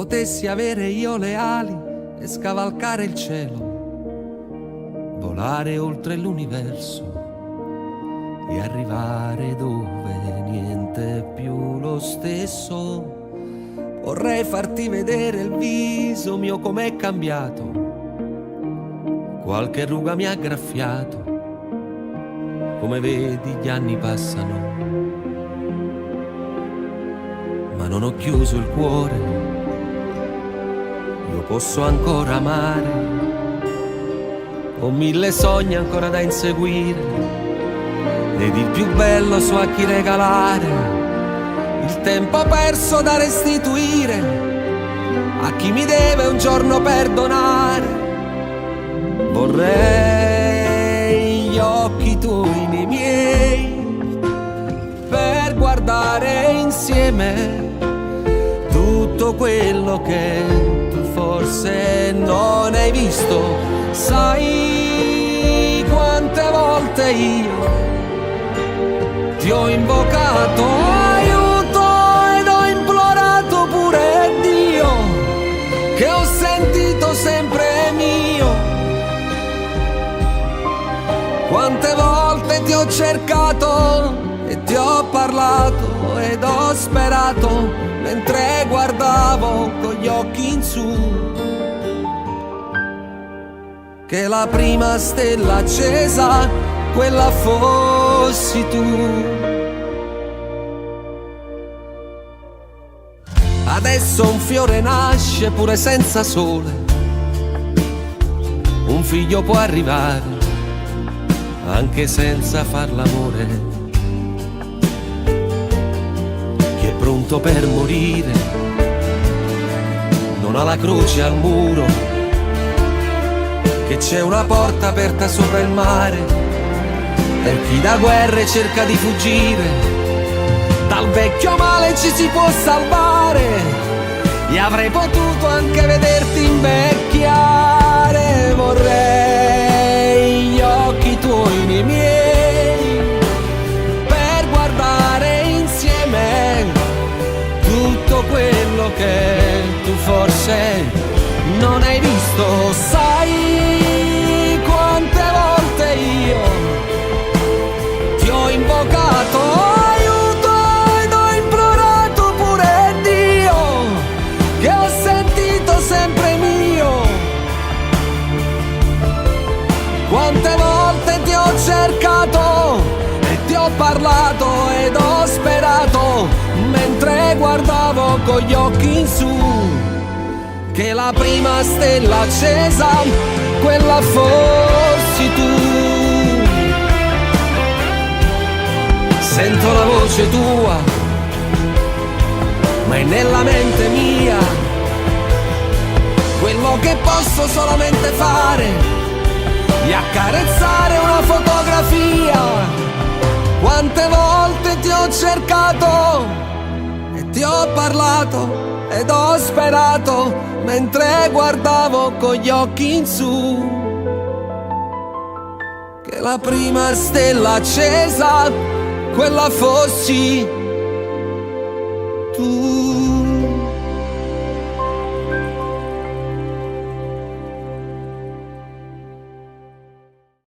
potessi avere io le ali e scavalcare il cielo, volare oltre l'universo e arrivare dove niente è più lo stesso. Vorrei farti vedere il viso mio com'è cambiato, qualche ruga mi ha graffiato, come vedi gli anni passano, ma non ho chiuso il cuore, io posso ancora amare, ho mille sogni ancora da inseguire, ed il più bello so a chi regalare il tempo perso da restituire a chi mi deve un giorno perdonare. Vorrei gli occhi tuoi nei miei per guardare insieme tutto quello che tu forse non hai visto. Sai quante volte io ti ho invocato aiuto ed ho implorato pure Dio, che ho sentito sempre mio. Quante volte ti ho cercato e ti ho parlato ed ho sperato mentre guardavo con gli occhi in su che la prima stella accesa quella fossi tu. Adesso un fiore nasce pure senza sole, un figlio può arrivare anche senza far l'amore. Chi è pronto per morire non ha la croce al muro, che c'è una porta aperta sopra il mare per chi da guerre cerca di fuggire. Dal vecchio male ci si può salvare e avrei potuto anche vederti invecchiare. Vorrei gli occhi tuoi nei miei per guardare insieme tutto quello che tu forse non hai visto. Sai quante volte io ti ho invocato sempre mio. Quante volte ti ho cercato e ti ho parlato ed ho sperato mentre guardavo con gli occhi in su che la prima stella accesa quella fossi tu. Sento la voce tua ma è nella mente mia. Quello che posso solamente fare è accarezzare una fotografia. Quante volte ti ho cercato e ti ho parlato ed ho sperato mentre guardavo con gli occhi in su che la prima stella accesa quella fossi tu.